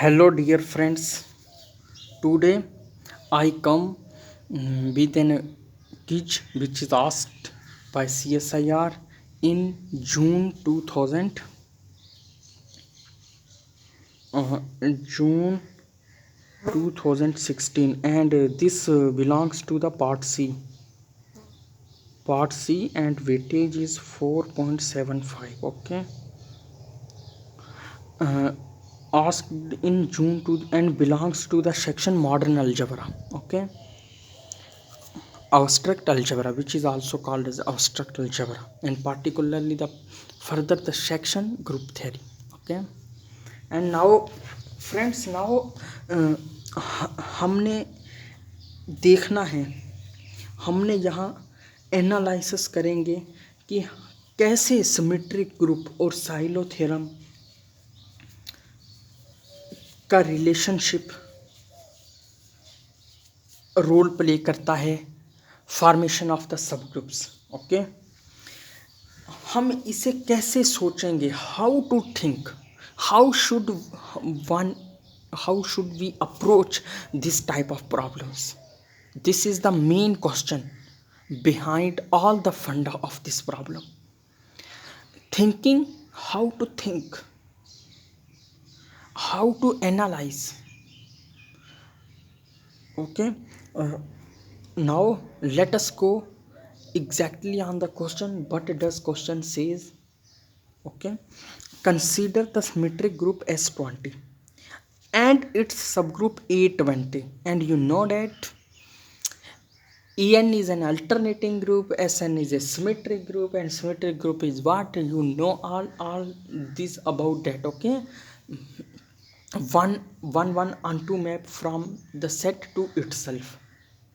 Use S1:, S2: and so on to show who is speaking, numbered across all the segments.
S1: Hello, dear friends. Today I come with an quiz which is asked by CSIR in June 2000, June 2016, and this belongs to the part C. Part C and weightage is 4.75. Okay. Uh, Asked in June to and belongs to the section modern algebra. Okay, abstract algebra, which is also called as abstract algebra, and particularly the section group theory. Okay, and now friends, now uh, हमने देखना है, हमने यहाँ analysis करेंगे कि कैसे symmetric group और Sylow theorem का रिलेशनशिप रोल प्ले करता है formation of the subgroups. Okay, हम इसे कैसे सोचेंगे, how to think, how should one how should we approach this type of problems. This is the main question behind all the funda of this problem. Thinking, how to think, how to analyze. Okay, now let us go exactly on the question. What does question says? Okay, consider the symmetric group S20 and its subgroup A20, and you know that En is an alternating group, Sn is a symmetric group, and symmetric group is what? You know all this about that. Okay, one onto map from the set to itself.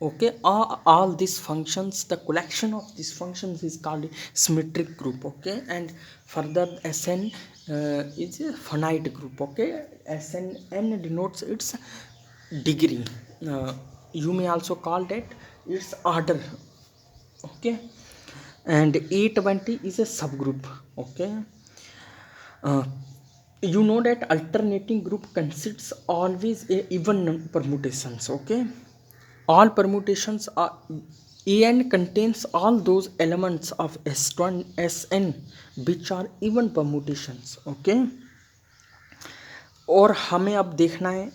S1: Okay, all these functions, the collection of these functions is called symmetric group. Okay, and further Sn is a finite group. Okay, Sn denotes its degree. You may also call that its order. Okay, and A20 is a subgroup. Okay, uh, you know that alternating group consists always a even permutations. Okay, all permutations are an contains all those elements of S1 Sn which are even permutations. Okay, और हमें अब देखना है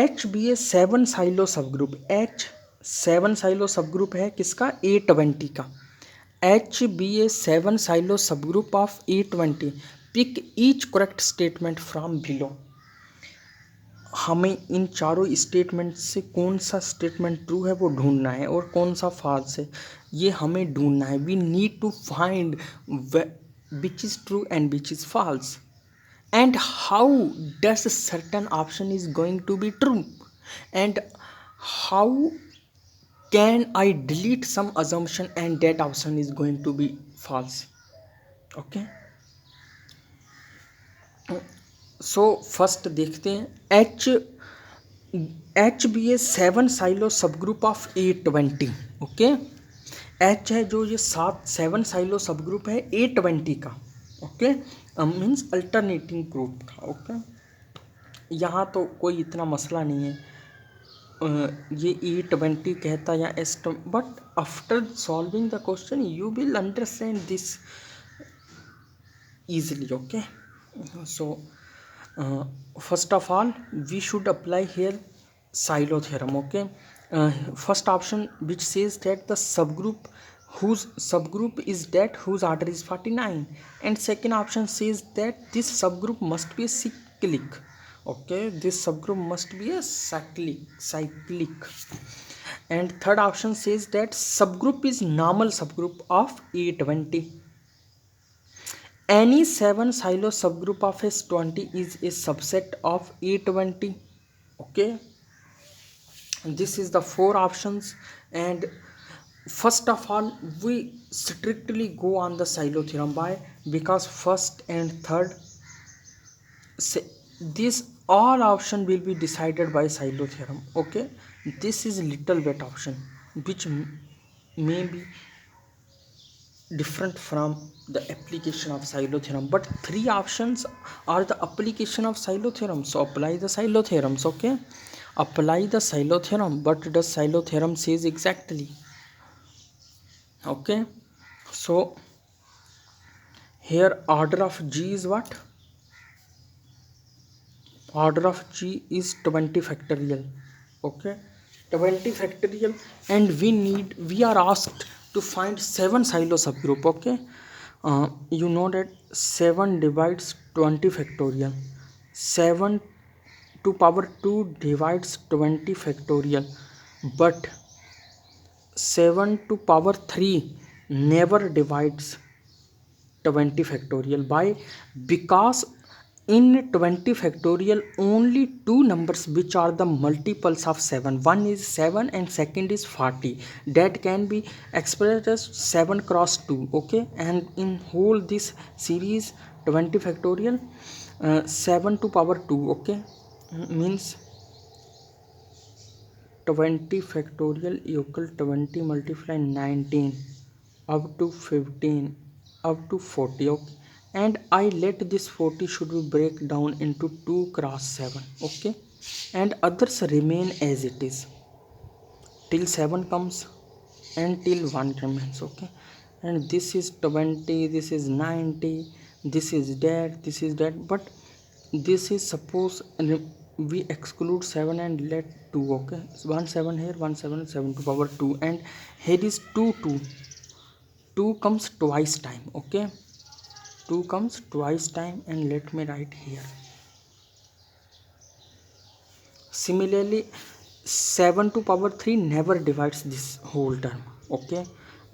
S1: H be a 7 Sylow subgroup. H7 Sylow subgroup है किसका? A20 का. H be a 7 Sylow subgroup of A20. Pick each correct statement from below. हमें इन चारों स्टेटमेंट से कौन सा स्टेटमेंट ट्रू है वो ढूंढना है और कौन सा फॉल्स है ये हमें ढूंढना है. We need to find which is true and which is false, and how does a certain option is going to be true, and how can I delete some assumption and that option is going to be false. Okay, so first देखते हैं H be a 7 Sylow subgroup of A20. Okay, H है जो ये 7 Sylow subgroup है A20 का. Okay, means alternating group का. Okay, यहाँ तो कोई इतना मसला नहीं है. ये A20 कहता या S20, but after solving the question you will understand this easily. Okay, so first of all we should apply here Silo theorem. Okay, first option which says that the subgroup whose subgroup is that whose order is 49, and second option says that this subgroup must be cyclic. Okay, this subgroup must be a cyclic, and third option says that subgroup is normal subgroup of A20. Any 7 silo subgroup of S20 is a subset of A20. Okay, this is the 4 options, and first of all we strictly go on the silo theorem. Why? Because first and third this all option will be decided by silo theorem. Okay, this is little bit option which may be different from the application of Silo theorem, but three options are the application of Silo theorem. So apply the Silo theorems. Okay, apply the Silo theorem. What does Silo theorem says exactly? Okay, so here order of G is what? Order of G is 20 factorial. Okay, 20 factorial, and we are asked to find 7 Silo subgroup. Okay, you know that 7 divides 20 factorial. 7 to power 2 divides 20 factorial, but 7 to power 3 never divides 20 factorial. Why? Because in 20 factorial only two numbers which are the multiples of 7, one is 7 and second is 40, that can be expressed as 7 cross 2. Okay, and in whole this series 20 factorial, 7 to power 2, okay, means 20 factorial equal 20 multiply 19 up to 15 up to 40. Okay, and I let this 40 should be break down into 2 cross 7. Okay, and others remain as it is till 7 comes and till 1 remains. Okay, and this is 20, this is 90, this is that, this is that, but this is suppose we exclude 7 and let 2. Okay, 1 7 here, 1 7, 7 to power 2, and here is 2 2, 2 comes twice time. Okay, 2 comes twice time, and let me write here. Similarly 7 to power 3 never divides this whole term. Okay,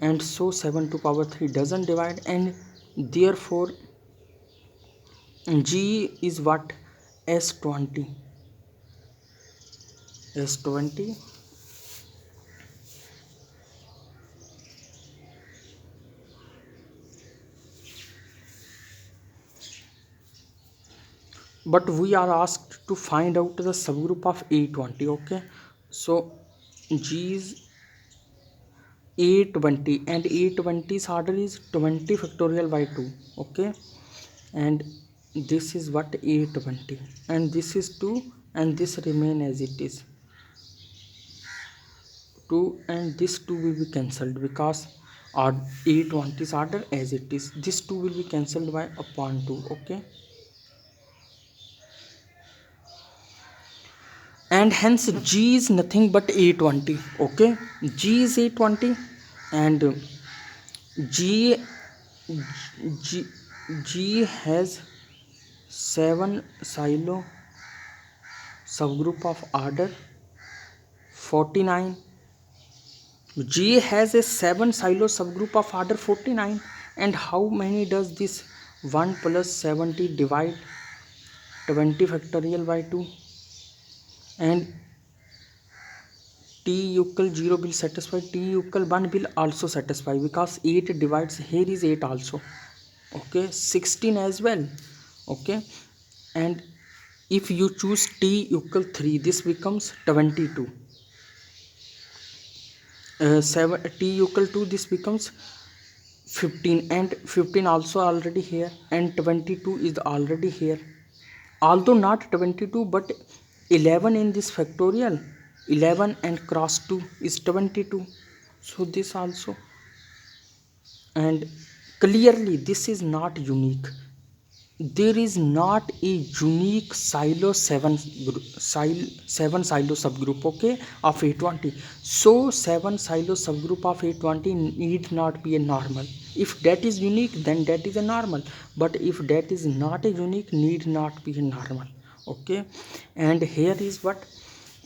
S1: and so 7 to power 3 doesn't divide, and therefore G is what? S20. S20, but we are asked to find out the subgroup of A20. Okay, so G is A20, and A20's order is 20 factorial by 2. Okay, and this is what? A20, and this is 2, and this remain as it is 2, and this 2 will be cancelled because our A20's order as it is. This 2 will be cancelled by upon 2. Okay, and hence G is nothing but A20. Okay, G is A20, and G G G has 7 silo subgroup of order 49. G has a 7 silo subgroup of order 49, and how many does this 1 plus 70 divide 20 factorial by 2, and t equal 0 will satisfy, t equal 1 will also satisfy, because 8 divides, here is 8 also. Okay, 16 as well. Okay, and if you choose t equal 3, this becomes 22. 7 t equal 2, this becomes 15, and 15 also already here, and 22 is already here, although not 22 but 11 in this factorial, 11 and cross 2 is 22, so this also. And clearly this is not unique. There is not a unique silo 7 silo subgroup, okay, of A20. So 7 silo subgroup of A20 need not be a normal. If that is unique, then that is a normal, but if that is not a unique, need not be a normal. Okay, and here is what?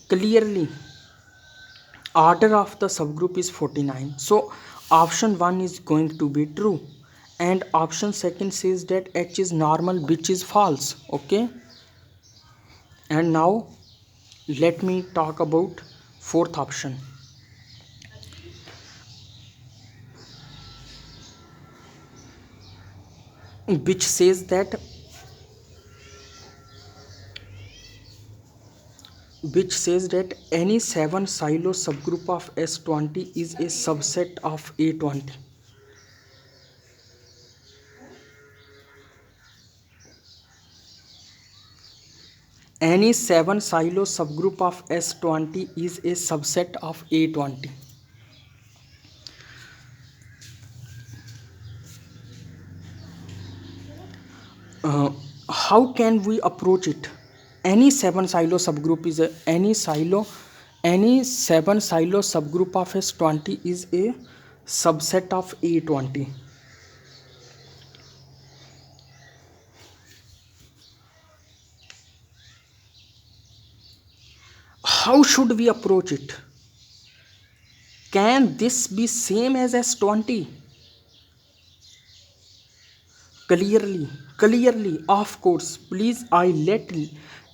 S1: Clearly order of the subgroup is 49, so option 1 is going to be true, and option second says that H is normal, which is false. Okay, and now let me talk about fourth option, which says that any 7 silo subgroup of S20 is a subset of A20. Any 7 silo subgroup of S20 is a subset of A20. How can we approach it? Any 7 silo subgroup is any 7 silo subgroup of S20 is a subset of A20. How should we approach it? Can this be same as S20? Clearly, of course. Please, I let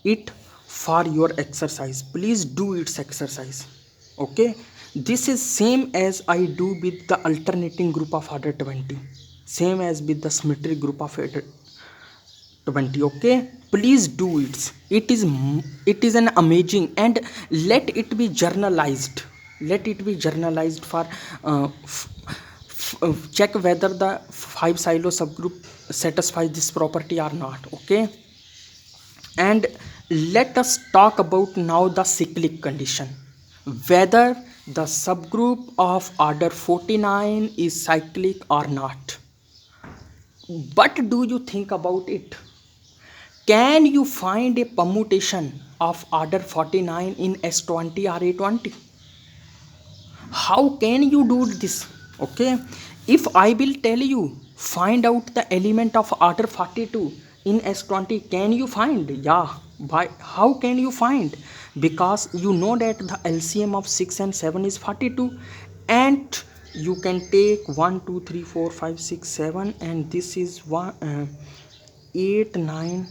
S1: it for your exercise. Please do its exercise. Okay, this is same as I do with the alternating group of order 20, same as with the symmetric group of order 20. Okay, please do it is an amazing, and let it be journalized. Let it be journalized for check whether the 5 silo subgroup satisfies this property or not. Okay, and let us talk about now the cyclic condition, whether the subgroup of order 49 is cyclic or not. What do you think about it? Can you find a permutation of order 49 in S20 or A20? How can you do this? Okay, if I will tell you find out the element of order 42 in S20, can you find? Yeah. Why? How can you find? Because you know that the LCM of 6 and 7 is 42, and you can take 1 2 3 4 5 6 7, and this is 8 9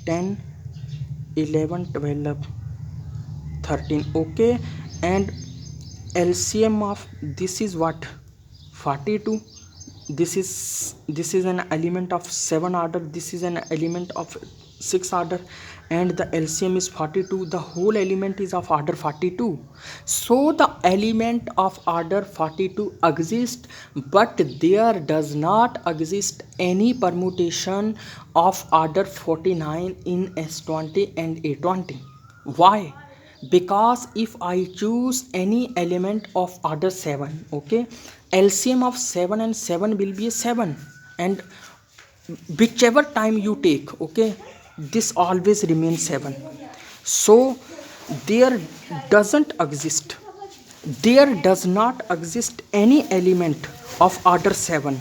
S1: 10 11 12 13. Okay, and LCM of this is what? 42. This is an element of 7 order, this is an element of 6 order, and the LCM is 42. The whole element is of order 42. So the element of order 42 exists, but there does not exist any permutation of order 49 in S20 and A20. Why? Because if I choose any element of order 7, okay, LCM of 7 and 7 will be a 7, and whichever time you take, okay, this always remains 7. So there doesn't exist, there does not exist any element of order 7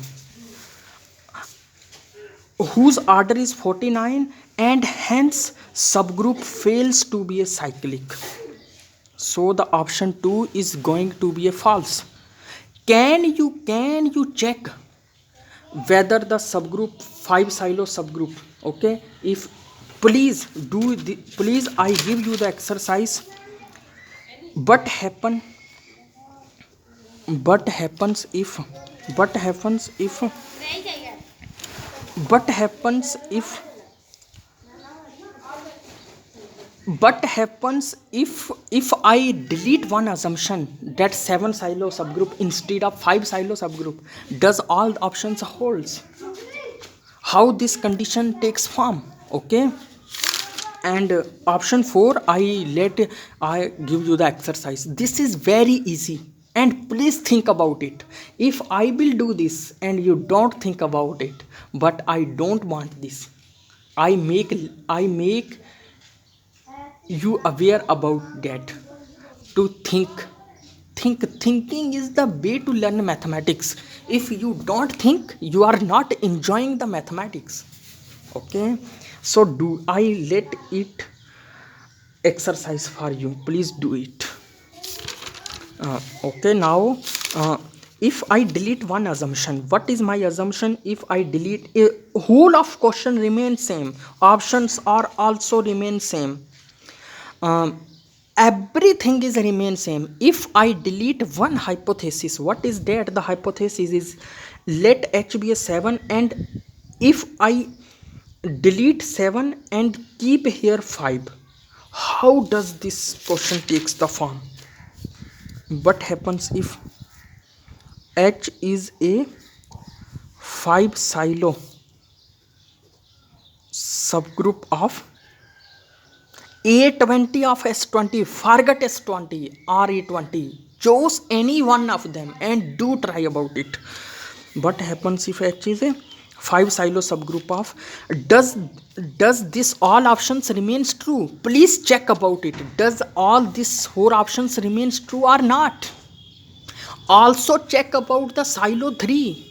S1: whose order is 49, and hence subgroup fails to be a cyclic. So the option 2 is going to be a false. Can you check whether the subgroup 5 silo subgroup, okay, if please do the, please I give you the exercise. What happen what happens if what happens if what happens if what happens if I delete one assumption, that 7 silo subgroup instead of 5 silo subgroup, does all the options holds? How this condition takes form? Okay, and option 4, I give you the exercise. This is very easy, and please think about it. If I will do this and you don't think about it, but I don't want this, I make you aware about that, to thinking is the way to learn mathematics. If you don't think, you are not enjoying the mathematics. Okay, so do I let it exercise for you? Please do it. Okay, now if I delete one assumption, what is my assumption? If I delete a whole of question remains same, options are also remain same, everything is remain same. If I delete one hypothesis, what is that? The hypothesis is let H be a 7, and if I delete 7 and keep here 5, how does this question takes the form? What happens if H is a 5 silo subgroup of A20 of S20, forget S20 or A20, choose any one of them and do try about it. What happens if H is a 5 silo subgroup of, does this all options remains true? Please check about it. Does all these 4 options remains true or not? Also check about the silo 3.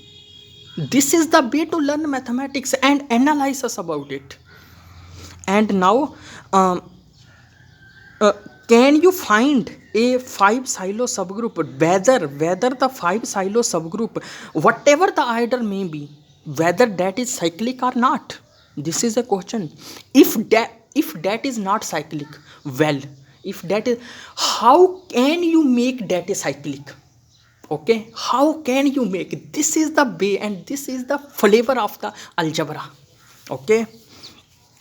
S1: This is the way to learn mathematics and analyze us about it. And now uh, can you find a 5 silo subgroup, whether the 5 silo subgroup, whatever the order may be, whether that is cyclic or not? This is a question. If that is not cyclic, well, if that is, how can you make that a cyclic? Okay, how can you make it? This is the way and this is the flavor of the algebra. Okay,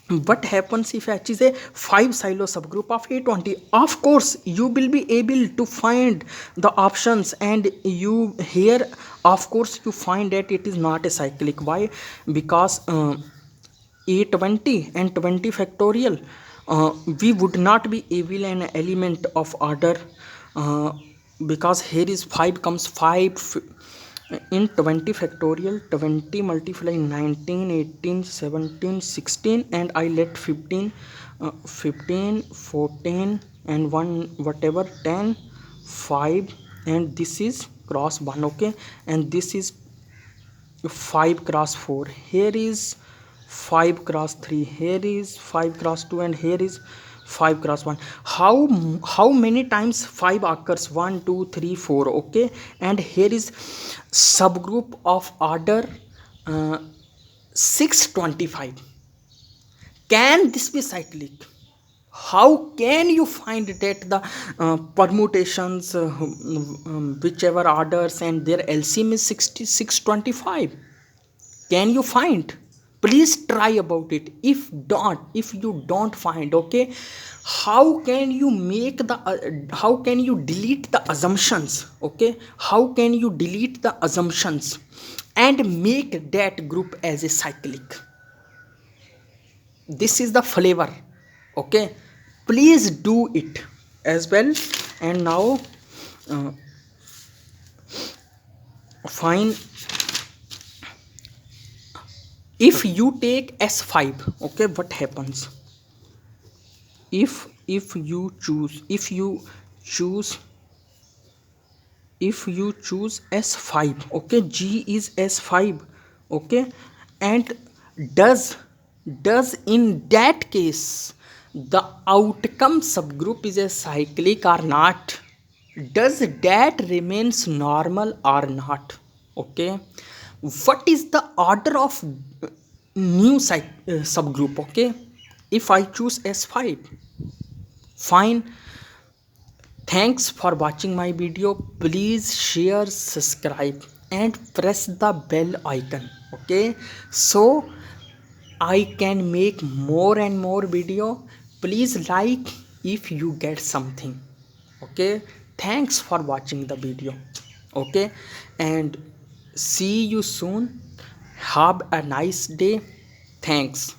S1: what happens if H is a 5 silo subgroup of A20? Of course you will be able to find the options, and you here of course you find that it is not a cyclic. Why? Because A20 and 20 factorial, we would not be able an element of order, uh, because here is 5 comes 5 in 20 factorial. 20 multiply 19, 18, 17, 16, and I let 15, 15, 14 and 1 whatever 10, 5, and this is cross 1. Okay, and this is 5 cross 4, here is 5 cross 3, here is 5 cross 2, and here is 5 cross 1. How many times 5 occurs? 1 2 3 4. Okay, and here is subgroup of order 625. Can this be cyclic? How can you find that the permutations, whichever orders, and their LCM is 625? Can you find? Please try about it. If you don't find, okay, how can you make the how can you delete the assumptions? Okay, how can you delete the assumptions and make that group as a cyclic? This is the flavor. Okay, please do it as well. And now fine, if you take S5, okay, what happens if you choose S5? Okay, G is S5. Okay, and does in that case the outcome subgroup is a cyclic or not? Does that remains normal or not? Okay, what is the order of new subgroup? Okay, if I choose S5, fine. Thanks for watching my video. Please share, subscribe and press the bell icon. Okay, so I can make more and more video. Please like if you get something. Okay, thanks for watching the video. Okay, and see you soon. Have a nice day. Thanks.